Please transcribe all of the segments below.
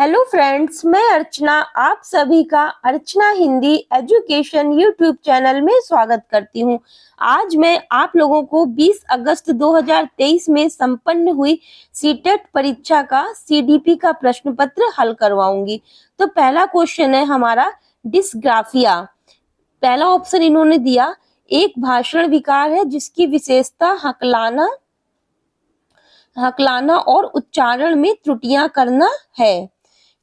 Hello friends, मैं अर्चना आप सभी का अर्चना हिंदी एजुकेशन यूट्यूब चैनल में स्वागत करती हूं। आज मैं आप लोगों को 20 अगस्त 2023 में संपन्न हुई सीटेट परीक्षा का सीडीपी का प्रश्न पत्र हल करवाऊंगी। तो पहला क्वेश्चन है हमारा डिस्ग्राफिया। पहला ऑप्शन इन्होंने दिया, एक भाषण विकार है जिसकी विशेषता हकलाना और उच्चारण में त्रुटियां करना है।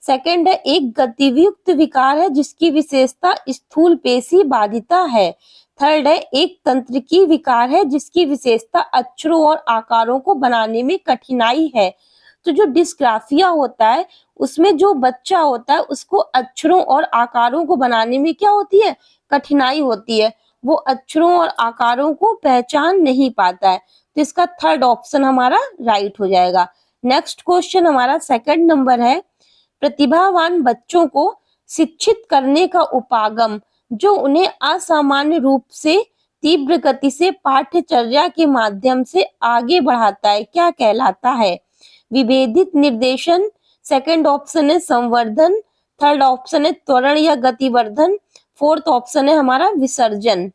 सेकंड है, एक गतियुक्त विकार है जिसकी विशेषता स्थूल पेशी बाधिता है। थर्ड है, एक तंत्रिकी विकार है जिसकी विशेषता अक्षरों और आकारों को बनाने में कठिनाई है। तो जो डिस्ग्राफिया होता है उसमें जो बच्चा होता है उसको अक्षरों और आकारों को बनाने में क्या होती है, कठिनाई होती है। वो अक्षरों और आकारों को पहचान नहीं पाता है। तो इसका थर्ड ऑप्शन हमारा राइट हो जाएगा। नेक्स्ट क्वेश्चन हमारा सेकंड नंबर है, प्रतिभावान बच्चों को शिक्षित करने का उपागम जो उन्हें असामान्य रूप से तीव्र गति से पाठ्यचर्या के माध्यम से आगे बढ़ाता है, क्या कहलाता है? विभेदित निर्देशन, सेकंड ऑप्शन है संवर्धन, थर्ड ऑप्शन है त्वरण या गतिवर्धन, फोर्थ ऑप्शन है हमारा विसर्जन।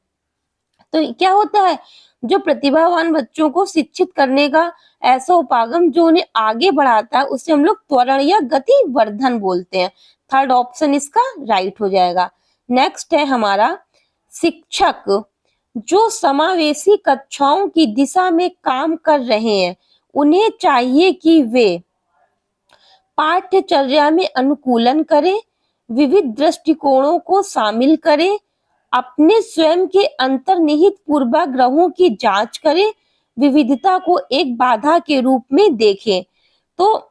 तो क्या होता है, जो प्रतिभावान बच्चों को शिक्षित करने का ऐसा उपागम जो उन्हें आगे बढ़ाता है उसे हम लोग त्वरण या गतिवर्धन बोलते हैं। थर्ड ऑप्शन इसका राइट हो जाएगा। नेक्स्ट है हमारा शिक्षक जो समावेशी कक्षाओं की दिशा में काम कर रहे हैं उन्हें चाहिए कि वे पाठ्यचर्या में अनुकूलन करें, विविध दृष्टिकोणों को शामिल करें, अपने स्वयं के अंतर्निहित पूर्वाग्रहों की जांच करें, विविधता को एक बाधा के रूप में देखें। तो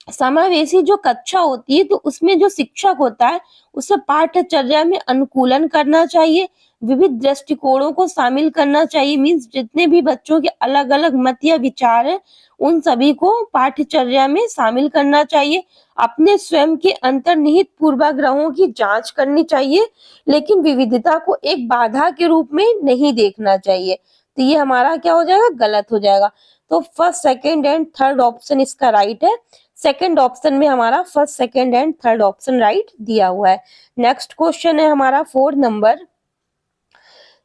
समावेशी जो कक्षा होती है तो उसमें जो शिक्षक होता है उसे पाठ्यचर्या में अनुकूलन करना चाहिए, विविध दृष्टिकोणों को शामिल करना चाहिए। मीन्स जितने भी बच्चों के अलग अलग मत या विचार है उन सभी को पाठ्यचर्या में शामिल करना चाहिए, अपने स्वयं के अंतर्निहित पूर्वाग्रहों की जांच करनी चाहिए, लेकिन विविधता को एक बाधा के रूप में नहीं देखना चाहिए। तो ये हमारा क्या हो जाएगा, गलत हो जाएगा। तो first second and third option इसका राइट है। सेकंड ऑप्शन में हमारा first second and third option right दिया हुआ है। नेक्स्ट क्वेश्चन है हमारा 4 नंबर,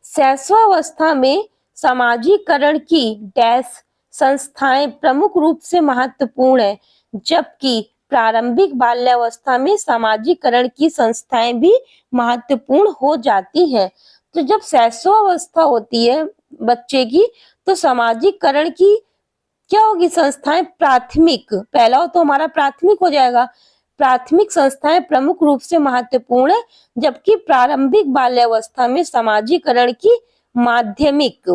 शैशवावस्था में सामाजिकरण की डैश संस्थाएं प्रमुख रूप से महत्वपूर्ण है, जबकि प्रारंभिक बाल्यावस्था में सामाजिकरण की संस्थाएं भी महत्वपूर्ण हो जाती हैं। तो जब शैशवावस्था होती है बच्चे की तो सामाजिकरण की क्या होगी, संस्थाएं प्राथमिक, पहला तो हमारा प्राथमिक हो जाएगा, प्राथमिक संस्थाएं प्रमुख रूप से महत्वपूर्ण है, जबकि प्रारंभिक बाल्यावस्था में सामाजिकरण की माध्यमिक।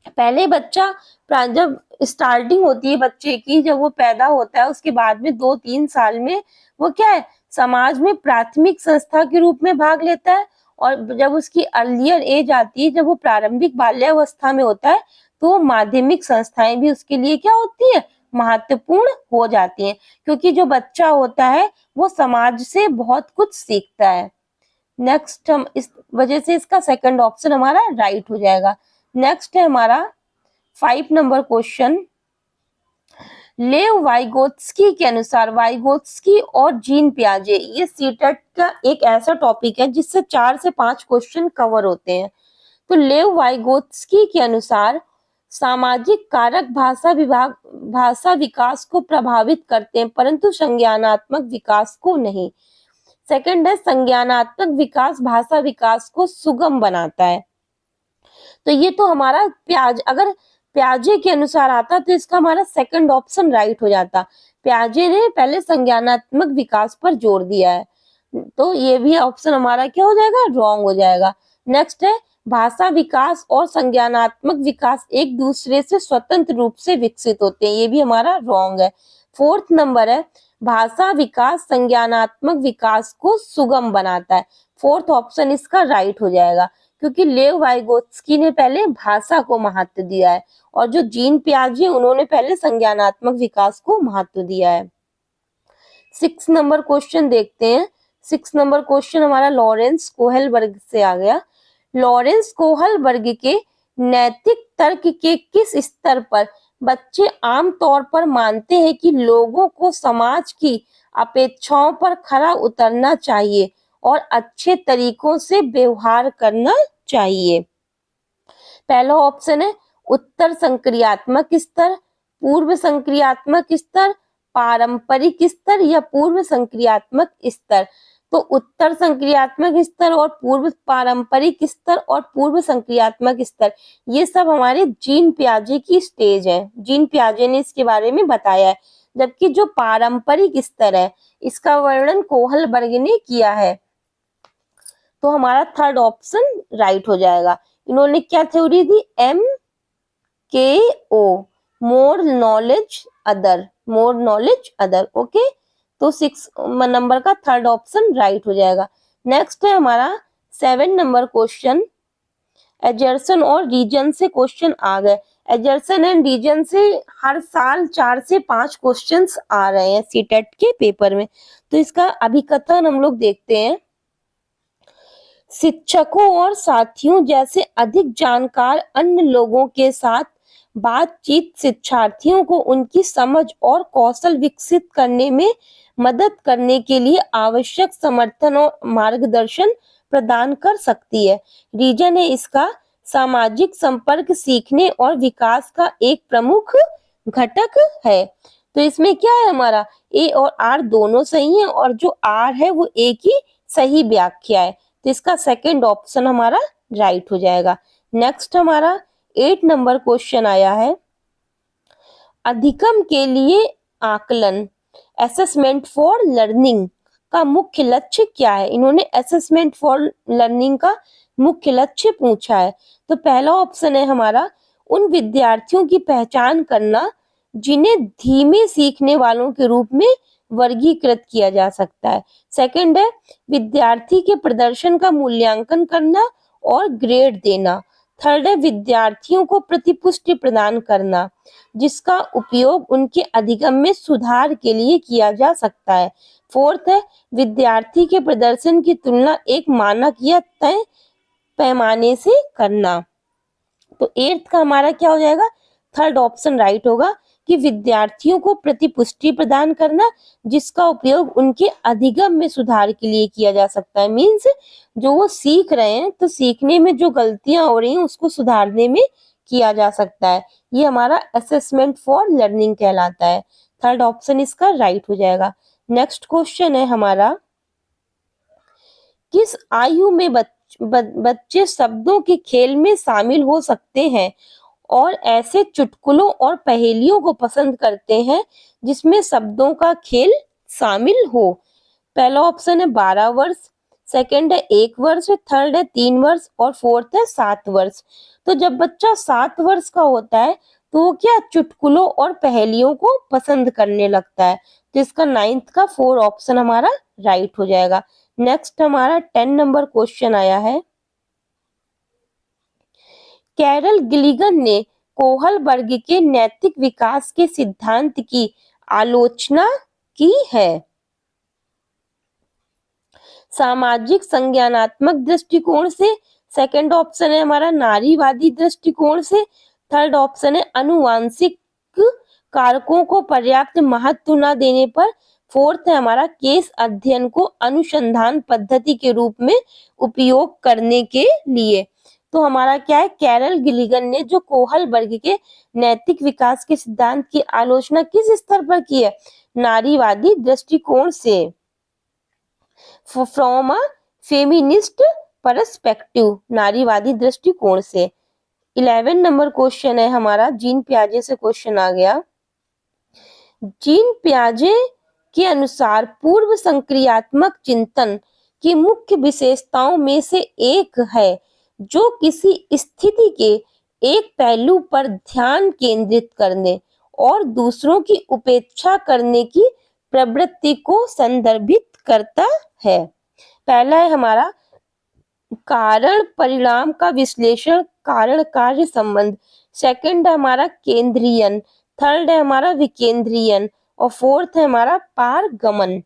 पहले बच्चा जब स्टार्टिंग होती है बच्चे की, जब वो पैदा होता है उसके बाद में 2-3 साल में वो क्या है, समाज में प्राथमिक संस्था के रूप में भाग लेता है। और जब उसकी अर्लियर एज आती है, जब वो प्रारंभिक बाल्यावस्था में होता है तो माध्यमिक संस्थाएं भी उसके लिए क्या होती है, महत्वपूर्ण हो जाती हैं, क्योंकि जो बच्चा होता है वो समाज से बहुत कुछ सीखता है। नेक्स्ट हम इस वजह से इसका सेकंड ऑप्शन हमारा राइट हो जाएगा। नेक्स्ट है हमारा 5 नंबर क्वेश्चन, लेव वाइगोत्स्की के अनुसार, वाइगोत्स्की और जीन पियाजे, ये सीटेट का एक ऐसा टॉपिक है जिससे 4 से 5 क्वेश्चन कवर होते हैं। तो लेव वाइगोत्स्की के अनुसार सामाजिक कारक भाषा विकास को प्रभावित करते हैं परंतु संज्ञानात्मक विकास को नहीं। सेकंड है, संज्ञानात्मक विकास भाषा विकास को सुगम बनाता है। तो ये तो हमारा अगर प्याजे के अनुसार आता तो इसका हमारा सेकंड ऑप्शन राइट हो जाता। प्याजे ने पहले संज्ञानात्मक विकास पर जोर दिया है, तो ये भी ऑप्शन हमारा क्या हो जाएगा, रॉन्ग हो जाएगा। नेक्स्ट है, भाषा विकास और संज्ञानात्मक विकास एक दूसरे से स्वतंत्र रूप से विकसित होते हैं, ये भी हमारा रॉन्ग है। फोर्थ नंबर है, भाषा विकास संज्ञानात्मक विकास को सुगम बनाता है, फोर्थ ऑप्शन इसका राइट हो जाएगा, क्योंकि लेव वाइगोत्स्की ने पहले भाषा को महत्व दिया है और जो जीन पियाजे उन्होंने पहले संज्ञानात्मक विकास को महत्व दिया है। 6 नंबर क्वेश्चन देखते हैं। 6 नंबर क्वेश्चन हमारा लॉरेंस कोहलबर्ग से आ गया। लॉरेंस कोहलबर्ग के नैतिक तर्क के किस स्तर पर बच्चे आम तौर पर मानते हैं कि लोगों को समाज की अपेक्षाओं पर खरा उतरना चाहिए और अच्छे तरीकों से व्यवहार करना चाहिए। पहला ऑप्शन है उत्तर संक्रियात्मक स्तर, पूर्व संक्रियात्मक स्तर, पारंपरिक स्तर या पूर्व संक्रियात्मक स्तर। तो उत्तर संक्रियात्मक स्तर और पूर्व पारंपरिक स्तर और पूर्व संक्रियात्मक स्तर, ये सब हमारे जीन पियाजे की स्टेज है। जीन पियाजे ने इसके बारे में बताया है। जबकि जो पारंपरिक स्तर है, इसका वर्णन कोहलबर्ग ने किया है। तो हमारा थर्ड ऑप्शन राइट हो जाएगा। इन्होंने क्या थ्योरी दी? MKO, more knowledge other, more knowledge other. Okay, तो 6 नंबर का थर्ड ऑप्शन राइट हो जाएगा। नेक्स्ट है हमारा 7 नंबर क्वेश्चन। एजर्सन और रीजन से क्वेश्चन आ गए। एजर्सन एंड रीजन से हर साल 4 से 5 क्वेश्चंस आ रहे हैं सीटेट के पेपर में। तो इसका अभिकथन हम लोग देखते हैं। शिक्षकों और साथियों जैसे अधिक जानकार अन्य लोगों के साथ बातचीत शिक्षार्थियों को उनकी समझ और कौशल विकसित करने में मदद करने के लिए आवश्यक समर्थन और मार्गदर्शन प्रदान कर सकती है। रीजन है इसका सामाजिक संपर्क सीखने और विकास का एक प्रमुख घटक है। तो इसमें क्या है हमारा ए और आर दोनों सही है और जो आर है वो ए की सही व्याख्या है। तो इसका सेकंड ऑप्शन हमारा राइट हो जाएगा। नेक्स्ट हमारा 8 नंबर क्वेश्चन आया है। अधिगम के लिए आकलन, असेसमेंट फॉर लर्निंग का मुख्य लक्ष्य क्या है? इन्होंने असेसमेंट फॉर लर्निंग का मुख्य लक्ष्य पूछा है। तो पहला ऑप्शन है हमारा उन विद्यार्थियों की पहचान करना जिन्हें धीमे सीखने वालों के रूप में वर्गीकृत किया जा सकता है। सेकंड है विद्यार्थी के प्रदर्शन का मूल्यांकन करना और ग्रेड देना। थर्ड है विद्यार्थियों को प्रतिपुष्टि प्रदान करना जिसका उपयोग उनके अधिगम में सुधार के लिए किया जा सकता है। फोर्थ है विद्यार्थी के प्रदर्शन की तुलना एक मानक या तय पैमाने से करना। तो 8th का हमारा क्या हो जाएगा? थर्ड ऑप्शन राइट होगा कि विद्यार्थियों को प्रतिपुष्टि प्रदान करना जिसका उपयोग उनके अधिगम में सुधार के लिए किया जा सकता है। मीन्स जो वो सीख रहे हैं तो सीखने में जो गलतियां हो रही हैं उसको सुधारने में किया जा सकता है। ये हमारा असेसमेंट फॉर लर्निंग कहलाता है। थर्ड ऑप्शन इसका राइट हो जाएगा। नेक्स्ट क्वेश्चन है हमारा किस आयु में बच्चे शब्दों के खेल में शामिल हो सकते हैं और ऐसे चुटकुलों और पहेलियों को पसंद करते हैं जिसमें शब्दों का खेल शामिल हो? पहला ऑप्शन है 12 वर्ष, सेकंड है 1 वर्ष, थर्ड है 3 वर्ष और फोर्थ है 7 वर्ष। तो जब बच्चा 7 वर्ष का होता है तो वो क्या चुटकुलों और पहेलियों को पसंद करने लगता है। तो इसका 9th का 4 ऑप्शन हमारा राइट हो जाएगा। नेक्स्ट हमारा 10 नंबर क्वेश्चन आया है। कैरल गिलिगन ने कोहलबर्ग के नैतिक विकास के सिद्धांत की आलोचना की है। सामाजिक संज्ञानात्मक दृष्टिकोण से, सेकंड ऑप्शन है हमारा नारीवादी दृष्टिकोण से, थर्ड ऑप्शन है अनुवांशिक कारकों को पर्याप्त महत्व न देने पर, फोर्थ है हमारा केस अध्ययन को अनुसंधान पद्धति के रूप में उपयोग करने के लिए। तो हमारा क्या है कैरल गिलिगन ने जो कोहलबर्ग के नैतिक विकास के सिद्धांत की आलोचना किस स्तर पर की है? नारीवादी दृष्टिकोण से, फ्रॉम अ फेमिनिस्ट पर्सपेक्टिव, नारीवादी दृष्टिकोण से। 11 नंबर क्वेश्चन है हमारा जीन पियाजे से क्वेश्चन आ गया। जीन पियाजे के अनुसार पूर्व संक्रियात्मक चिंतन की मुख्य विशेषताओं में से एक है जो किसी स्थिति के एक पहलू पर ध्यान केंद्रित करने और दूसरों की उपेक्षा करने की प्रवृत्ति को संदर्भित करता है। पहला है हमारा कारण परिणाम का विश्लेषण, कारण कार्य संबंध, सेकंड है हमारा केंद्रीयन, थर्ड है हमारा विकेंद्रीयन और फोर्थ है हमारा पारगमन।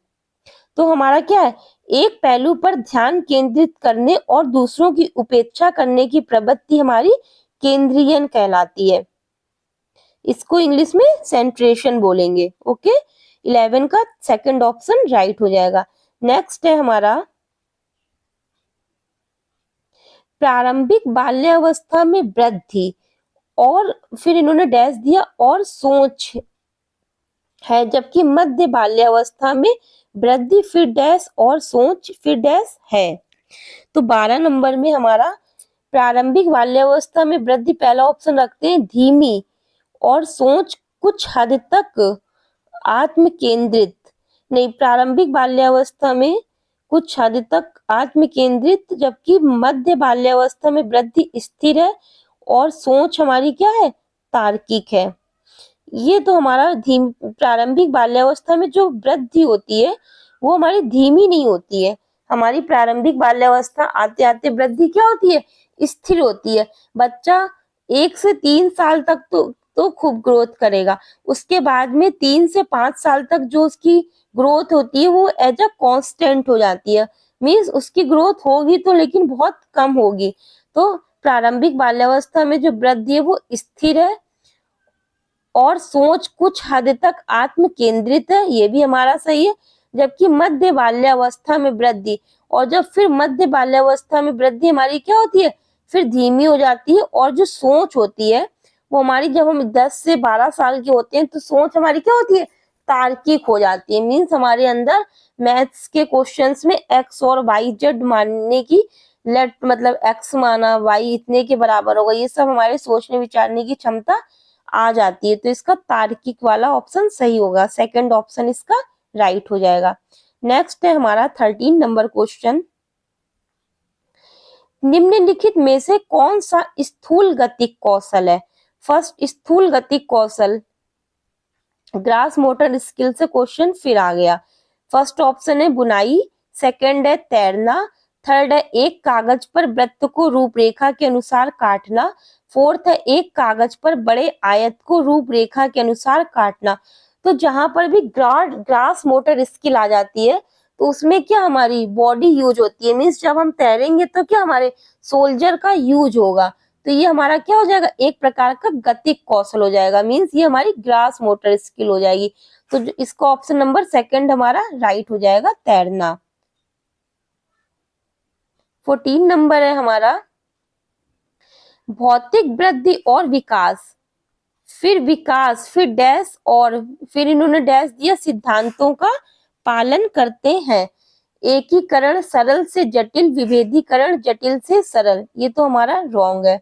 तो हमारा क्या है एक पहलू पर ध्यान केंद्रित करने और दूसरों की उपेक्षा करने की प्रवृत्ति हमारी केंद्रीयन कहलाती है। इसको इंग्लिश में सेंट्रेशन बोलेंगे। ओके, 11 का सेकंड ऑप्शन राइट हो जाएगा। नेक्स्ट है हमारा प्रारंभिक बाल्यावस्था में वृद्धि और फिर इन्होंने डैश दिया और सोच है, जबकि मध्य बाल्यावस्था में वृद्धि फिर डैश और सोच फिर डैश है। तो 12 नंबर में हमारा प्रारंभिक बाल्यावस्था में वृद्धि पहला ऑप्शन रखते हैं धीमी और सोच कुछ हद तक आत्म केंद्रित। नहीं, प्रारंभिक बाल्यावस्था में कुछ हद तक आत्म केंद्रित, जबकि मध्य बाल्यावस्था में वृद्धि स्थिर है और सोच हमारी क्या है, तार्किक है। ये तो हमारा प्रारंभिक बाल्यावस्था में जो वृद्धि होती है वो हमारी धीमी नहीं होती है। हमारी प्रारंभिक बाल्यावस्था आते आते वृद्धि क्या होती है, स्थिर होती है। बच्चा 1 से 3 साल तक तो खूब ग्रोथ करेगा, उसके बाद में 3 से 5 साल तक जो उसकी ग्रोथ होती है वो एज अ कांस्टेंट हो जाती है। मीन्स उसकी ग्रोथ होगी तो लेकिन बहुत कम होगी। तो प्रारंभिक बाल्यावस्था में जो वृद्धि है वो स्थिर है और सोच कुछ हद तक आत्म केंद्रित है, ये भी हमारा सही है। जबकि मध्य बाल्यावस्था में वृद्धि, और जब फिर मध्य बाल्यावस्था में वृद्धि हमारी क्या होती है, फिर धीमी हो जाती है। और जो सोच होती है वो हमारी, जब हम 10 से 12 साल के होते हैं तो सोच हमारी क्या होती है, तार्किक हो जाती है। मीन्स हमारे अंदर मैथ्स के क्वेश्चंस में एक्स और वाई जेड मानने की लेट मतलब एक्स माना वाई इतने के बराबर होगा, ये सब हमारे सोचने विचारने की क्षमता आ जाती है। तो इसका तार्किक वाला ऑप्शन सही होगा, सेकंड ऑप्शन इसका राइट हो जाएगा। नेक्स्ट है हमारा 13 नंबर क्वेश्चन, निम्नलिखित में से कौन सा स्थूल गतिक कौशल है। फर्स्ट स्थूल गतिक कौशल, ग्रास मोटर स्किल से क्वेश्चन फिर आ गया। फर्स्ट ऑप्शन है बुनाई, सेकंड है तैरना, थर्ड है एक कागज पर वृत्त को रूपरेखा के अनुसार काटना, फोर्थ है एक कागज पर बड़े आयत को रूपरेखा के अनुसार काटना। तो जहां पर भी ग्रास मोटर स्किल आ जाती है तो उसमें क्या हमारी बॉडी यूज होती है। मीन्स जब हम तैरेंगे तो क्या हमारे सोल्जर का यूज होगा, तो ये हमारा क्या हो जाएगा, एक प्रकार का गतिक कौशल हो जाएगा। मीन्स ये हमारी ग्रास मोटर स्किल हो जाएगी। तो इसका ऑप्शन नंबर सेकंड हमारा राइट हो जाएगा, तैरना। 14 नंबर है हमारा भौतिक वृद्धि और विकास, फिर डैश और फिर इन्होंने डैश दिया सिद्धांतों का पालन करते हैं। एकीकरण सरल से जटिल, विभेदीकरण जटिल से सरल, ये तो हमारा रॉन्ग है।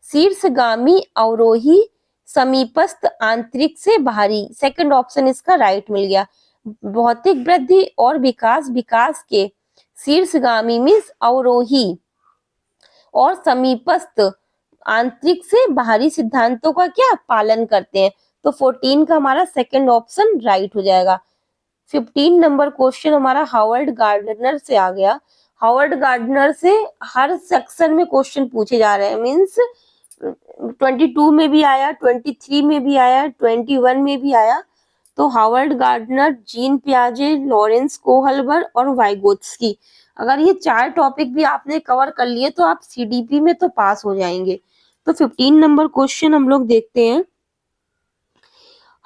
शीर्षगामी अवरोही, समीपस्थ आंतरिक से बाहरी, सेकंड ऑप्शन इसका राइट मिल गया। भौतिक वृद्धि और विकास, विकास के शीर्षगामी मीन्स अवरोही और समीपस्थ आंतरिक से बाहरी सिद्धांतों का क्या पालन करते हैं। तो 14 का हमारा सेकंड ऑप्शन राइट हो जाएगा। 15 नंबर क्वेश्चन हमारा हावर्ड गार्डनर से आ गया। हावर्ड गार्डनर से हर सेक्शन में क्वेश्चन पूछे जा रहे हैं। मीन्स 22 में भी आया, 23 में भी आया, 21 में भी आया। तो हावर्ड गार्डनर, जीन पियाजे, लॉरेंस कोहलबर और वाइगोत्स्की, अगर ये 4 टॉपिक भी आपने कवर कर लिए तो आप सीडीपी में तो पास हो जाएंगे। तो 15 नंबर क्वेश्चन हम लोग देखते हैं।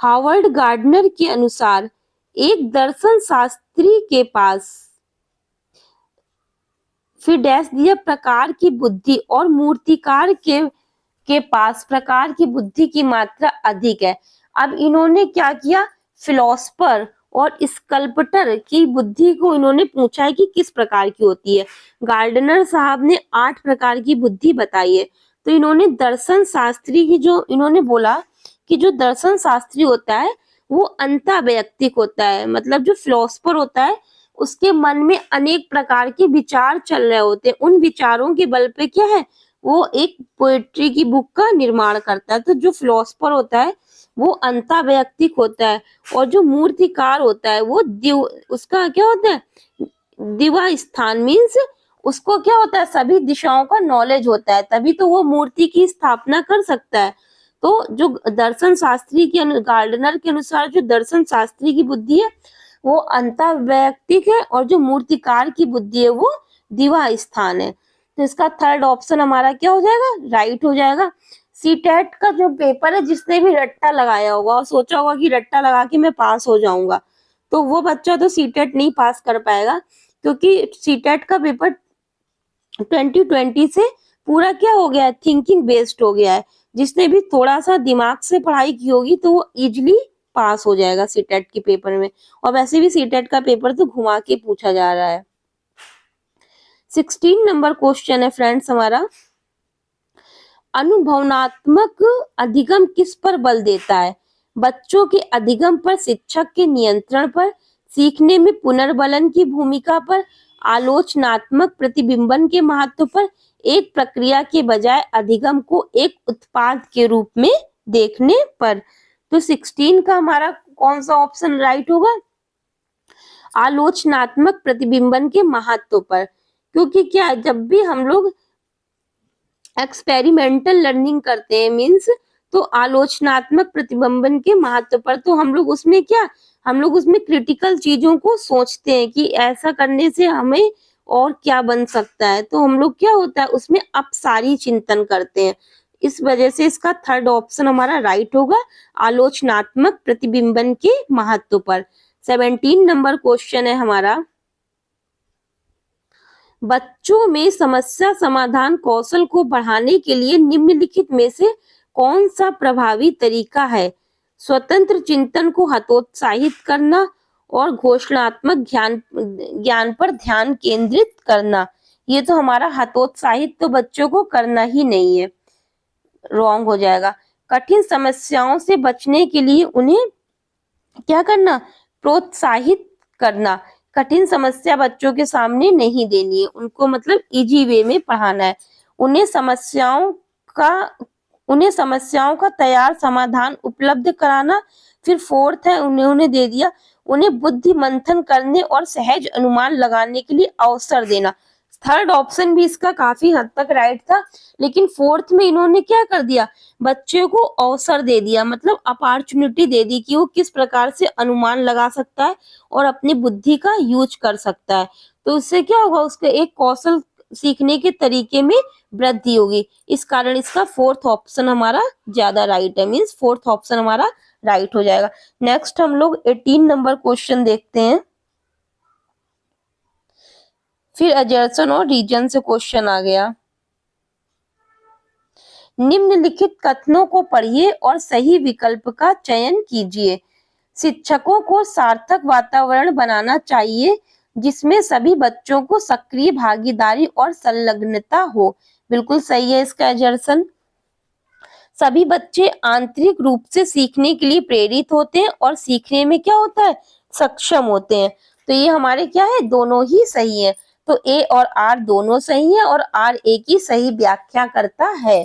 हावर्ड गार्डनर के अनुसार एक दर्शन शास्त्री के पास फिर डैश दिया प्रकार की बुद्धि और मूर्तिकार के पास प्रकार की बुद्धि की मात्रा अधिक है। अब इन्होंने क्या किया, फिलोसफर और स्कल्पटर की बुद्धि को इन्होंने पूछा है कि किस प्रकार की होती है। गार्डनर साहब ने 8 प्रकार की बुद्धि बताई है। तो इन्होंने दर्शन शास्त्री की जो इन्होंने बोला कि जो दर्शन शास्त्री होता है वो अंतःवैयक्तिक होता है, मतलब जो फिलोसफर होता है उसके मन में अनेक प्रकार के विचार चल रहे होते हैं, उन विचारों के बल पे क्या है वो एक पोएट्री की बुक का निर्माण करता है। तो जो फिलोसफर होता है वो अंतःवैयक्तिक होता है और जो मूर्तिकार होता है वो उसका क्या होता है, दिवा स्थान मीन्स उसको क्या होता है, सभी दिशाओं का नॉलेज होता है, तभी तो वो मूर्ति की स्थापना कर सकता है। तो जो दर्शन शास्त्री के गार्डनर के अनुसार जो दर्शन शास्त्री की बुद्धि है वो अंतःवैयक्तिक है और जो मूर्तिकार की बुद्धि है वो दिवा स्थान है। तो इसका थर्ड ऑप्शन हमारा क्या हो जाएगा, राइट हो जाएगा। सीटेट का जो पेपर है, जिसने भी रट्टा लगाया होगा और सोचा होगा कि रट्टा लगा के मैं पास हो जाऊंगा, तो वो बच्चा तो सीटेट नहीं पास कर पाएगा, क्योंकि सीटेट का पेपर 2020 से पूरा क्या हो गया है, थिंकिंग बेस्ड हो गया है। जिसने भी थोड़ा सा दिमाग से पढ़ाई की होगी तो वो इजिली पास हो जाएगा सीटेट के पेपर में। और वैसे भी सीटेट का पेपर तो घुमा के पूछा जा रहा है। 16 नंबर क्वेश्चन है फ्रेंड्स हमारा, अनुभवनात्मक अधिगम किस पर बल देता है? बच्चों के अधिगम पर, शिक्षक के नियंत्रण पर, सीखने में पुनर्बलन की भूमिका पर, आलोचनात्मक प्रतिबिंबन के महत्व पर, एक प्रक्रिया के बजाय अधिगम को एक उत्पाद के रूप में देखने पर। तो 16 का हमारा कौन सा ऑप्शन राइट होगा? आलोचनात्मक प्रतिबिंबन के महत्व पर। क्योंकि क्या, जब भी हम लोग एक्सपेरिमेंटल लर्निंग करते हैं मींस, तो आलोचनात्मक प्रतिबिंबन के महत्व पर, तो हम लोग उसमें क्या, हम लोग उसमें क्रिटिकल चीजों को सोचते हैं कि ऐसा करने से हमें और क्या बन सकता है, तो हम लोग क्या होता है उसमें अपसारी चिंतन करते हैं। इस वजह से इसका थर्ड ऑप्शन हमारा राइट होगा, आलोचनात्मक प्रतिबिंबन के महत्व पर। 17 नंबर क्वेश्चन है हमारा, बच्चों में समस्या समाधान कौशल को बढ़ाने के लिए निम्नलिखित में से कौन सा प्रभावी तरीका है? स्वतंत्र चिंतन को हतोत्साहित करना और घोषणात्मक ज्ञान पर ध्यान केंद्रित करना। ये तो हमारा हतोत्साहित तो बच्चों को करना ही नहीं है, रॉन्ग हो जाएगा। कठिन समस्याओं से बचने के लिए उन्हें क्या करना? प्रोत्साहित करना। कठिन समस्या बच्चों के सामने नहीं देनी है, उनको मतलब इजी वे में पढ़ाना है। उन्हें समस्याओं का तैयार समाधान उपलब्ध कराना। फिर फोर्थ है, उन्हें दे दिया, उन्हें बुद्धि मंथन करने और सहज अनुमान लगाने के लिए अवसर देना। थर्ड ऑप्शन भी इसका काफी हद तक राइट था, लेकिन फोर्थ में इन्होंने क्या कर दिया, बच्चे को अवसर दे दिया, मतलब अपॉर्चुनिटी दे दी कि वो किस प्रकार से अनुमान लगा सकता है और अपनी बुद्धि का यूज कर सकता है। तो उससे क्या होगा, उसके एक कौशल सीखने के तरीके में वृद्धि होगी। इस कारण इसका फोर्थ ऑप्शन हमारा ज्यादा राइट है, मीन्स फोर्थ ऑप्शन हमारा राइट हो जाएगा। नेक्स्ट हम लोग 18 नंबर क्वेश्चन देखते हैं। फिर अजर्सन और रीजन से क्वेश्चन आ गया, निम्नलिखित कथनों को पढ़िए और सही विकल्प का चयन कीजिए। शिक्षकों को सार्थक वातावरण बनाना चाहिए जिसमें सभी बच्चों को सक्रिय भागीदारी और संलग्नता हो। बिल्कुल सही है इसका अजर्सन। सभी बच्चे आंतरिक रूप से सीखने के लिए प्रेरित होते हैं और सीखने में क्या होता है, सक्षम होते हैं। तो ये हमारे क्या है, दोनों ही सही है। तो ए और आर दोनों सही है और आर ए की सही व्याख्या करता है।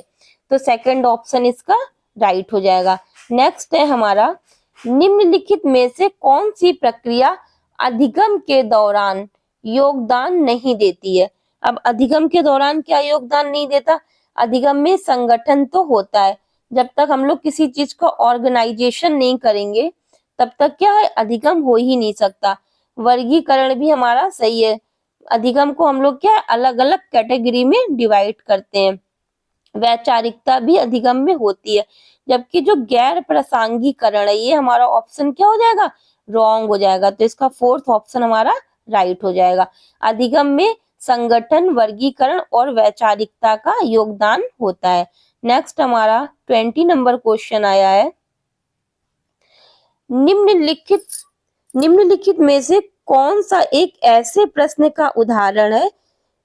तो सेकंड ऑप्शन इसका राइट हो जाएगा। नेक्स्ट है हमारा, निम्नलिखित में से कौन सी प्रक्रिया अधिगम के दौरान योगदान नहीं देती है? अब अधिगम के दौरान क्या योगदान नहीं देता? अधिगम में संगठन तो होता है, जब तक हम लोग किसी चीज का ऑर्गेनाइजेशन नहीं करेंगे तब तक क्या है, अधिगम हो ही नहीं सकता। वर्गीकरण भी हमारा सही है, अधिगम को हम लोग क्या अलग अलग कैटेगरी में डिवाइड करते हैं। वैचारिकता भी अधिगम में होती है, जबकि जो गैर प्रासंगिकरण है ये हमारा ऑप्शन क्या हो जाएगा, रॉन्ग हो जाएगा। तो इसका फोर्थ ऑप्शन हमारा राइट हो जाएगा। अधिगम में संगठन, वर्गीकरण और वैचारिकता का योगदान होता है। नेक्स्ट हमारा 20 नंबर क्वेश्चन आया है, निम्नलिखित में से कौन सा एक ऐसे प्रश्न का उदाहरण है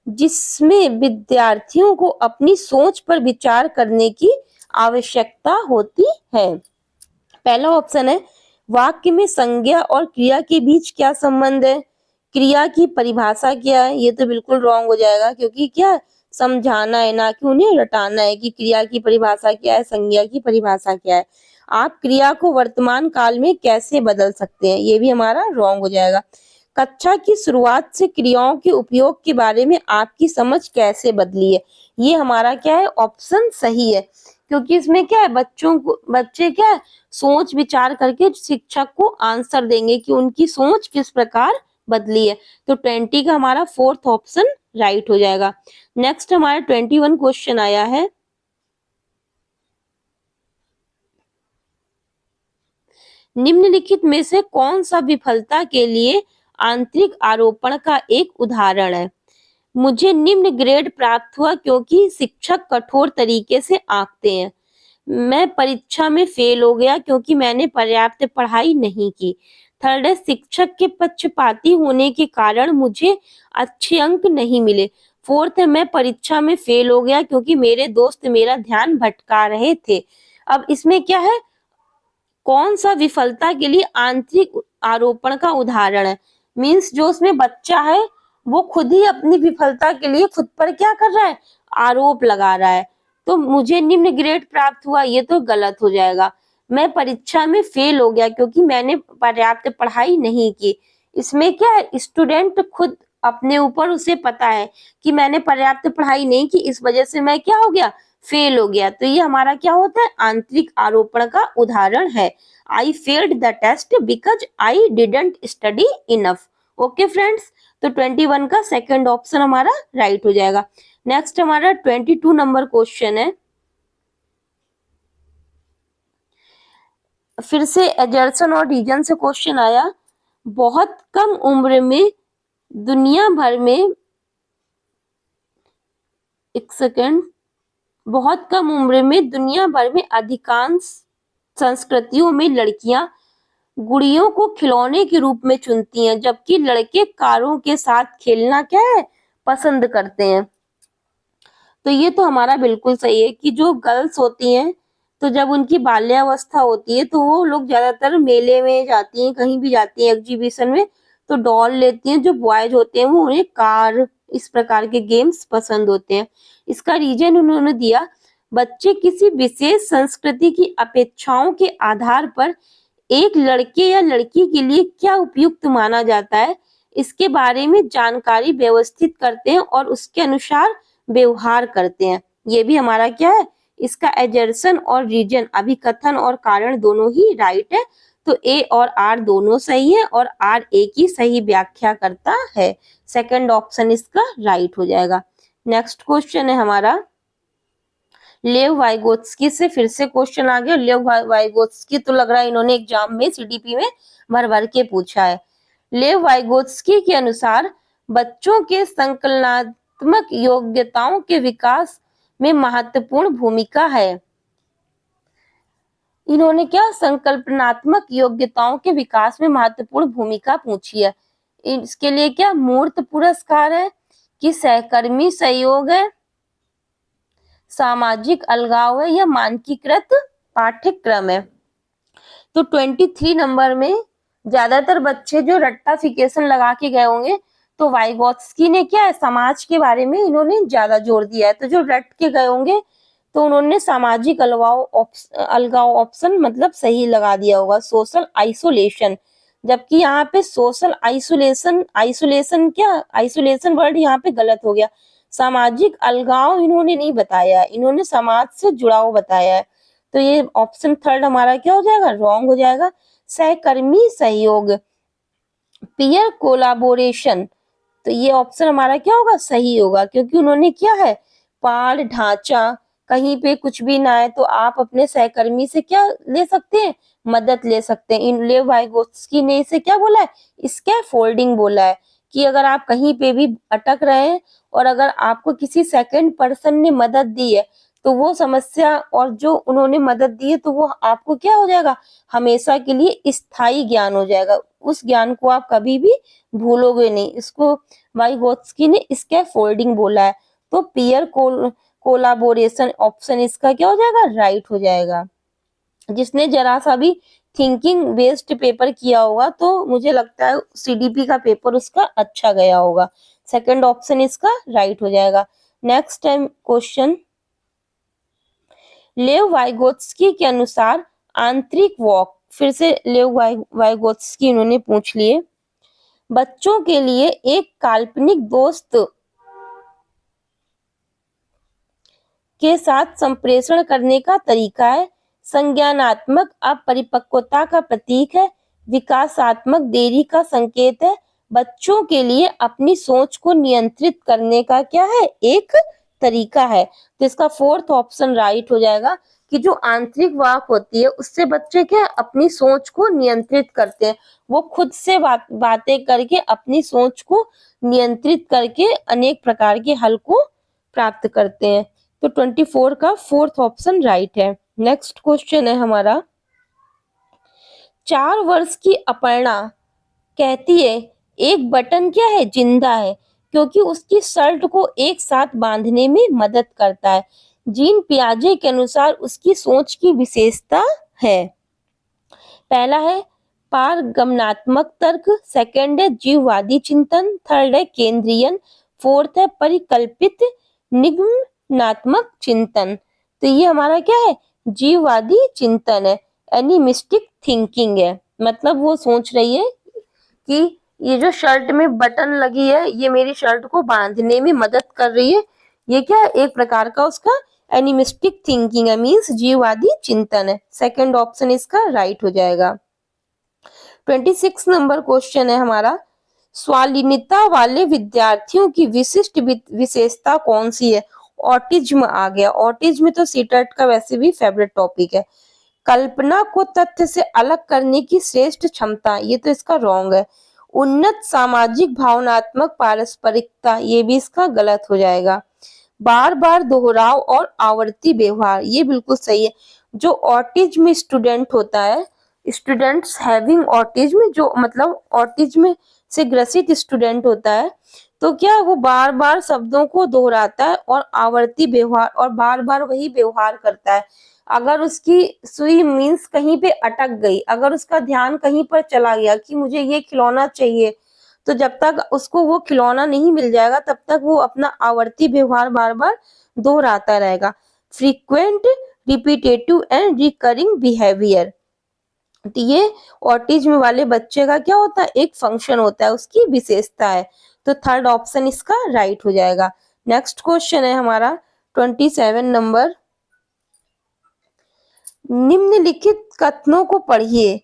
जिसमें विद्यार्थियों को अपनी सोच पर विचार करने की आवश्यकता होती है? पहला ऑप्शन है, वाक्य में संज्ञा और क्रिया के बीच क्या संबंध है? क्रिया की परिभाषा क्या है? ये तो बिल्कुल रॉन्ग हो जाएगा, क्योंकि क्या समझाना है ना कि उन्हें रटाना है कि क्रिया की परिभाषा क्या है, संज्ञा की परिभाषा क्या है। आप क्रिया को वर्तमान काल में कैसे बदल सकते हैं, ये भी हमारा रॉन्ग हो जाएगा। कक्षा की शुरुआत से क्रियाओं के उपयोग के बारे में आपकी समझ कैसे बदली है? ये हमारा क्या है, ऑप्शन सही है, क्योंकि इसमें क्या है, बच्चे क्या है, सोच विचार करके शिक्षक को आंसर देंगे कि उनकी सोच किस प्रकार बदली है। तो 20 का हमारा फोर्थ ऑप्शन राइट हो जाएगा। नेक्स्ट हमारा 21 क्वेश्चन आया है, निम्नलिखित में से कौन सा विफलता के लिए आंतरिक आरोपण का एक उदाहरण है? मुझे निम्न ग्रेड प्राप्त हुआ क्योंकि शिक्षक कठोर तरीके से आंकते हैं। मैं परीक्षा में फेल हो गया क्योंकि मैंने पर्याप्त पढ़ाई नहीं की। थर्ड है, शिक्षक के पक्षपाती होने के कारण मुझे अच्छे अंक नहीं मिले। फोर्थ है, मैं परीक्षा में फेल हो गया क्योंकि मेरे दोस्त मेरा ध्यान भटका रहे थे। अब इसमें क्या है, कौन सा विफलता के लिए आंतरिक आरोपण का उदाहरण है? मीन्स जो उसमें बच्चा है वो खुद ही अपनी विफलता के लिए खुद पर क्या कर रहा है, आरोप लगा रहा है। तो मुझे निम्न ग्रेड प्राप्त हुआ, ये तो गलत हो जाएगा। मैं परीक्षा में फेल हो गया क्योंकि मैंने पर्याप्त पढ़ाई नहीं की। इसमें क्या है, स्टूडेंट खुद अपने ऊपर उसे पता है कि मैंने पर्याप्त पढ़ाई नहीं की, इस वजह से मैं क्या हो गया, फेल हो गया। तो ये हमारा क्या होता है, आंतरिक आरोपण का उदाहरण है। I failed the test because I didn't study enough. Okay friends, तो 21 का सेकंड ऑप्शन हमारा राइट हो जाएगा। नेक्स्ट हमारा 22 नंबर क्वेश्चन है। फिर से एजर्सन और रीजन से क्वेश्चन आया। बहुत कम उम्र में दुनिया भर में, एक सेकेंड, बहुत कम उम्र में दुनिया भर में अधिकांश संस्कृतियों में लड़कियां गुड़ियों को खिलौने के रूप में चुनती हैं, जबकि लड़के कारों के साथ खेलना क्या है, पसंद करते हैं। तो ये तो हमारा बिल्कुल सही है कि जो गर्ल्स होती हैं, तो जब उनकी बाल्यावस्था होती है तो वो लोग ज्यादातर मेले में जाती हैं, कहीं भी जाती हैं एग्जीबिशन में, तो डॉल लेती हैं। जो बॉयज होते हैं वो उन्हें कार, इस प्रकार के गेम्स पसंद होते हैं। इसका रीजन उन्होंने दिया, बच्चे किसी विशेष संस्कृति की अपेक्षाओं के आधार पर एक लड़के या लड़की के लिए क्या उपयुक्त माना जाता है, इसके बारे में जानकारी व्यवस्थित करते हैं और उसके अनुसार व्यवहार करते हैं। ये भी हमारा क्या है, इसका एजर्सन और रीजन, अभिकथन और कारण दोनों ही राइट है। तो ए और आर दोनों सही है और आर ए की सही व्याख्या करता है। सेकंड ऑप्शन इसका राइट हो जाएगा। नेक्स्ट क्वेश्चन है हमारा, लेव वाइगोत्स्की से फिर से क्वेश्चन आ गया। लेव वाइगोत्स्की तो लग रहा है इन्होंने एग्जाम में सीडीपी में भर भर के पूछा है। लेव वाइगोत्स्की के अनुसार बच्चों के संकलनात्मक योग्यताओं के विकास में महत्वपूर्ण भूमिका है। इन्होंने क्या, संकल्पनात्मक योग्यताओं के विकास में महत्वपूर्ण भूमिका पूछी है। इसके लिए क्या मूर्त पुरस्कार है कि सहकर्मी सहयोग है, सामाजिक अलगाव है या मानकीकृत पाठ्यक्रम है। तो 23 नंबर में ज्यादातर बच्चे जो रट्टाफिकेशन लगा के गए होंगे, तो वाइगोत्स्की ने क्या है, समाज के बारे में इन्होंने ज्यादा जोर दिया है। तो जो रट के गए होंगे तो उन्होंने सामाजिक अलगाव ऑप्शन मतलब सही लगा दिया होगा, सोशल आइसोलेशन। जबकि यहाँ पे सोशल आइसोलेशन क्या, आइसोलेशन वर्ड यहाँ पे गलत हो गया। सामाजिक अलगाव इन्होंने नहीं बताया, इन्होंने समाज से जुड़ाव बताया है। तो ये ऑप्शन थर्ड हमारा क्या हो जाएगा, रॉन्ग हो जाएगा। सहकर्मी सहयोग, पीयर कोलाबोरेशन, तो ये ऑप्शन हमारा क्या होगा, सही होगा, क्योंकि उन्होंने क्या है, पाड़ ढांचा, कहीं पे कुछ भी ना है तो आप अपने सहकर्मी से क्या ले सकते हैं, मदद ले सकते हैं। इन लेव वाइगोत्स्की ने इसे क्या बोला है, स्कैफोल्डिंग बोला है, कि अगर आप कहीं पे भी अटक रहे हैं और अगर आपको किसी सेकंड पर्सन ने मदद दी है, तो वो समस्या और जो उन्होंने मदद दी है तो वो आपको क्या हो जाएगा, हमेशा के लिए स्थायी ज्ञान हो जाएगा। उस ज्ञान को आप कभी भी भूलोगे नहीं। इसको वाइगोत्स्की ने स्कैफोल्डिंग बोला है। तो पीयर कोलाबोरेशन ऑप्शन इसका क्या हो जाएगा, राइट हो जाएगा। जिसने जरा सा भी थिंकिंग बेस्ड पेपर किया होगा तो मुझे लगता है सीडीपी का पेपर उसका अच्छा गया होगा। सेकंड ऑप्शन इसका राइट हो जाएगा। नेक्स्ट टाइम क्वेश्चन, लेव वाइगोत्स्की के अनुसार आंतरिक वॉक, फिर से लेव वाइगोत्स्की इन्होंने पूछ लिए, बच्चों के लिए एक काल्पनिक दोस्त के साथ संप्रेषण करने का तरीका है, संज्ञानात्मक अपरिपक्वता का प्रतीक है, विकासात्मक देरी का संकेत है, बच्चों के लिए अपनी सोच को नियंत्रित करने का क्या है, एक तरीका है। तो इसका फोर्थ ऑप्शन राइट हो जाएगा कि जो आंतरिक वाक होती है उससे बच्चे क्या अपनी सोच को नियंत्रित करते हैं, वो खुद से बातें करके अपनी सोच को नियंत्रित करके अनेक प्रकार के हल को प्राप्त करते हैं। तो 24 का फोर्थ ऑप्शन राइट है। नेक्स्ट क्वेश्चन है हमारा, 4 वर्ष की अपर्णा कहती है एक बटन क्या है, जिंदा है, क्योंकि उसकी शर्ट को एक साथ बांधने में मदद करता है। जीन पियाजे के अनुसार उसकी सोच की विशेषता है। पहला है पारगमनात्मक तर्क, सेकंड है जीववादी चिंतन, थर्ड है केंद्रीयन, फोर्थ है परिकल्पित निगमनात्मक चिंतन। तो ये हमारा क्या है, जीववादी चिंतन है, एनिमिस्टिक थिंकिंग है। मतलब वो सोच रही है कि ये जो शर्ट में बटन लगी है ये मेरी शर्ट को बांधने में मदद कर रही है। ये क्या है, एक प्रकार का उसका एनिमिस्टिक थिंकिंग है, मींस जीववादी चिंतन है। सेकंड ऑप्शन इसका राइट हो जाएगा। 26 नंबर क्वेश्चन है हमारा, स्वालीनता वाले विद्यार्थियों की विशिष्ट विशेषता कौन सी है। ऑटिज्म आ गया, ऑटिज्म तो सीटेट का वैसे भी फेवरेट टॉपिक है। कल्पना को तथ्य से अलग करने की श्रेष्ठ क्षमता, ये तो इसका रॉन्ग है। उन्नत सामाजिक भावनात्मक पारस्परिकता, ये भी इसका गलत हो जाएगा। बार बार दोहराव और आवर्ती व्यवहार, ये बिल्कुल सही है। जो ऑटिज्म स्टूडेंट होता है, स्टूडेंट्स हैविंग ऑटिज्म, जो मतलब ऑटिज्म से ग्रसित स्टूडेंट होता है, तो क्या वो बार बार शब्दों को दोहराता है और आवर्ती व्यवहार और बार बार वही व्यवहार करता है। अगर उसकी सुई मीन्स कहीं पे अटक गई, अगर उसका ध्यान कहीं पर चला गया कि मुझे ये खिलौना चाहिए, तो जब तक उसको वो खिलौना नहीं मिल जाएगा तब तक वो अपना आवर्ती व्यवहार बार बार दोहराता रहेगा। Frequent, repetitive and recurring behaviour, तो ये ऑटिज्म वाले बच्चे का क्या होता है, एक फंक्शन होता है, उसकी विशेषता है। तो थर्ड ऑप्शन इसका राइट हो जाएगा। नेक्स्ट क्वेश्चन है हमारा 27 नंबर, निम्नलिखित कथनों को पढ़िए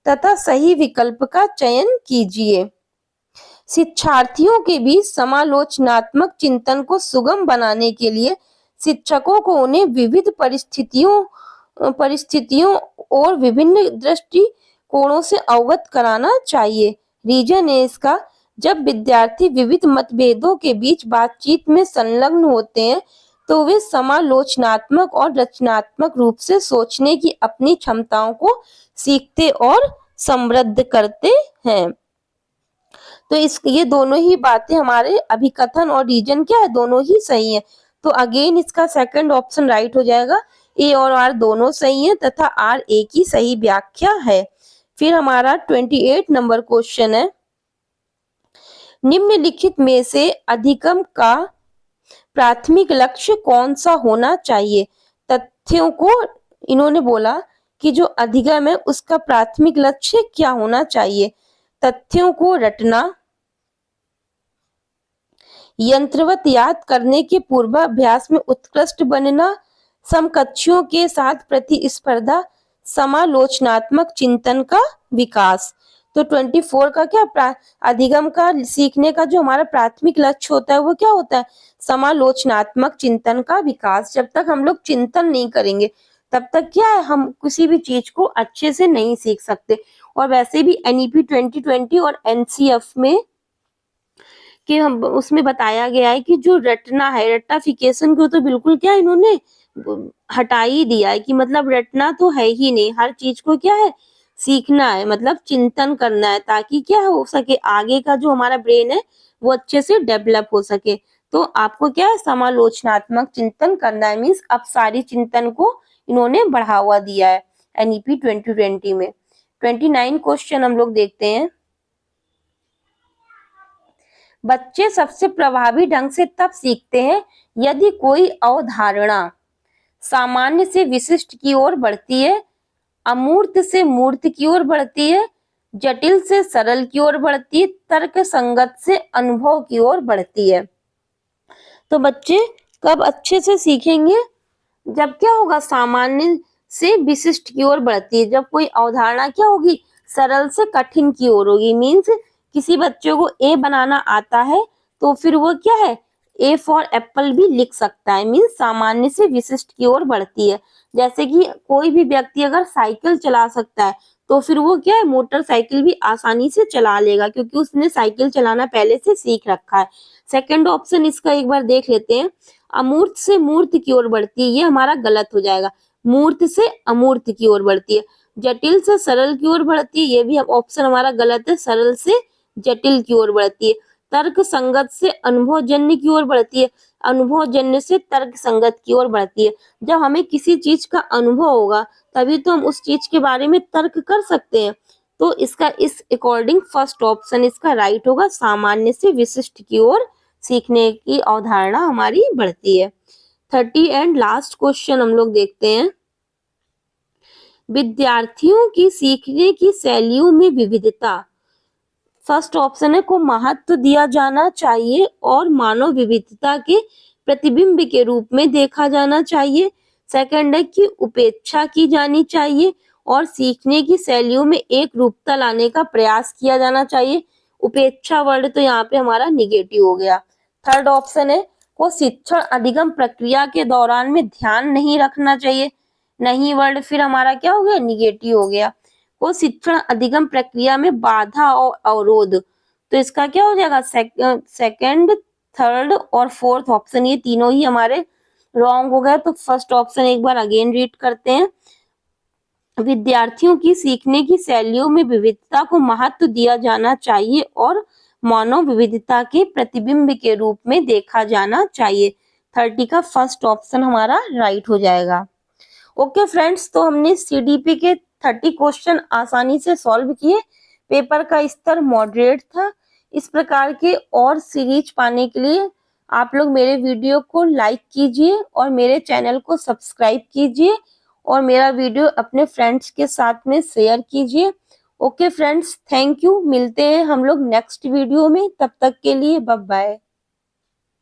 तथा सही विकल्प का चयन कीजिए। शिक्षार्थियों के बीच समालोचनात्मक चिंतन को सुगम बनाने के लिए शिक्षकों को उन्हें विविध परिस्थितियों और विभिन्न दृष्टिकोणों से अवगत कराना चाहिए। रीजन है इसका, जब विद्यार्थी विविध मतभेदों के बीच बातचीत में संलग्न होते हैं तो वे समालोचनात्मक और रचनात्मक रूप से सोचने की अपनी क्षमताओं को सीखते और समृद्ध करते हैं। तो ये दोनों ही बातें हमारे अभिकथन और रीजन क्या है, दोनों ही सही है। तो अगेन इसका सेकंड ऑप्शन राइट हो जाएगा। ए और आर दोनों सही है तथा आर ए की सही व्याख्या है। फिर हमारा 28 नंबर क्वेश्चन है, निम्नलिखित में से अधिगम का प्राथमिक लक्ष्य कौन सा होना चाहिए। तथ्यों को इन्होंने बोला कि जो अधिगम है उसका प्राथमिक लक्ष्य क्या होना चाहिए। तथ्यों को रटना, यंत्रवत याद करने के पूर्वाभ्यास में उत्कृष्ट बनना, समकक्षों के साथ प्रतिस्पर्धा, समालोचनात्मक चिंतन का विकास। तो 24 का क्या अधिगम का सीखने का जो हमारा प्राथमिक लक्ष्य होता है वो क्या होता है, समालोचनात्मक चिंतन का विकास। जब तक हम लोग चिंतन नहीं करेंगे तब तक क्या है, हम किसी भी चीज को अच्छे से नहीं सीख सकते। और वैसे भी एनईपी 2020 और एनसीएफ में कि हम उसमें बताया गया है कि जो रटना है, रट्टाफिकेशन को तो बिल्कुल क्या इन्होंने हटा ही दिया है कि मतलब रटना तो है ही नहीं, हर चीज को क्या है सीखना है, मतलब चिंतन करना है ताकि क्या हो सके आगे का जो हमारा ब्रेन है वो अच्छे से डेवलप हो सके। तो आपको क्या है समालोचनात्मक चिंतन करना है, मीन्स अब सारी चिंतन को इन्होंने बढ़ावा दिया है एनईपी 2020 में। 29 क्वेश्चन हम लोग देखते हैं, बच्चे सबसे प्रभावी ढंग से तब सीखते हैं यदि कोई अवधारणा सामान्य से विशिष्ट की ओर बढ़ती है, अमूर्त से मूर्त की ओर बढ़ती है, जटिल से सरल की ओर बढ़ती है, तर्क संगत से अनुभव की ओर बढ़ती है। तो बच्चे कब अच्छे से सीखेंगे, जब क्या होगा सामान्य से विशिष्ट की ओर बढ़ती है, जब कोई अवधारणा क्या होगी सरल से कठिन की ओर होगी। मीन्स किसी बच्चे को ए बनाना आता है तो फिर वो क्या है ए फॉर एप्पल भी लिख सकता है, मीन्स सामान्य से विशिष्ट की ओर बढ़ती है। जैसे कि कोई भी व्यक्ति अगर साइकिल चला सकता है तो फिर वो क्या है, मोटरसाइकिल भी आसानी से चला लेगा क्योंकि उसने साइकिल चलाना पहले से सीख रखा है। सेकंड ऑप्शन इसका एक बार देख लेते हैं, अमूर्त से मूर्त की ओर बढ़ती है, ये हमारा गलत हो जाएगा, मूर्त से अमूर्त की ओर बढ़ती है। जटिल से सरल की ओर बढ़ती है, ये भी ऑप्शन हमारा गलत है, सरल से जटिल की ओर बढ़ती है। तर्क संगत से अनुभवजन्य की ओर बढ़ती है, अनुभवजन्य से तर्क संगत की ओर बढ़ती है। जब हमें किसी चीज का अनुभव होगा तभी तो हम उस चीज के बारे में तर्क कर सकते हैं। तो इसका इस अकॉर्डिंग फर्स्ट ऑप्शन इसका राइट होगा, सामान्य से विशिष्ट की ओर सीखने की अवधारणा हमारी बढ़ती है। 30 एंड लास्ट क्वेश्चन हम लोग देखते हैं, विद्यार्थियों की सीखने की शैलियों में विविधता, फर्स्ट ऑप्शन है को महत्व दिया जाना चाहिए और मानव विविधता के प्रतिबिंब के रूप में देखा जाना चाहिए। सेकंड है कि उपेक्षा की जानी चाहिए और सीखने की शैलियों में एक रूपता लाने का प्रयास किया जाना चाहिए। उपेक्षा वर्ड तो यहाँ पे हमारा निगेटिव हो गया। थर्ड ऑप्शन है को शिक्षण अधिगम प्रक्रिया के दौरान में ध्यान नहीं रखना चाहिए, नहीं वर्ड फिर हमारा क्या हो गया, निगेटिव हो गया। को शिक्षण अधिगम प्रक्रिया में बाधा और अवरोध, तो इसका क्या हो जाएगा, सेकंड थर्ड और फोर्थ ऑप्शन ये तीनों ही हमारे रॉन्ग हो गए। तो फर्स्ट ऑप्शन एक बार अगेन रीड करते हैं, विद्यार्थियों की सीखने की शैलियों में विविधता को महत्व दिया जाना चाहिए और मानव विविधता के प्रतिबिंब के रूप में देखा जाना चाहिए। 30 का फर्स्ट ऑप्शन हमारा राइट हो जाएगा। ओके फ्रेंड्स, तो हमने सीडीपी के 30 क्वेश्चन आसानी से सॉल्व किए। पेपर का स्तर मॉडरेट था। इस प्रकार के और सीरीज पाने के लिए आप लोग मेरे वीडियो को लाइक कीजिए और मेरे चैनल को सब्सक्राइब कीजिए और मेरा वीडियो अपने फ्रेंड्स के साथ में शेयर कीजिए। Okay friends, thank you. मिलते हैं हम लोग नेक्स्ट वीडियो में, तब तक के लिए बाय बाय।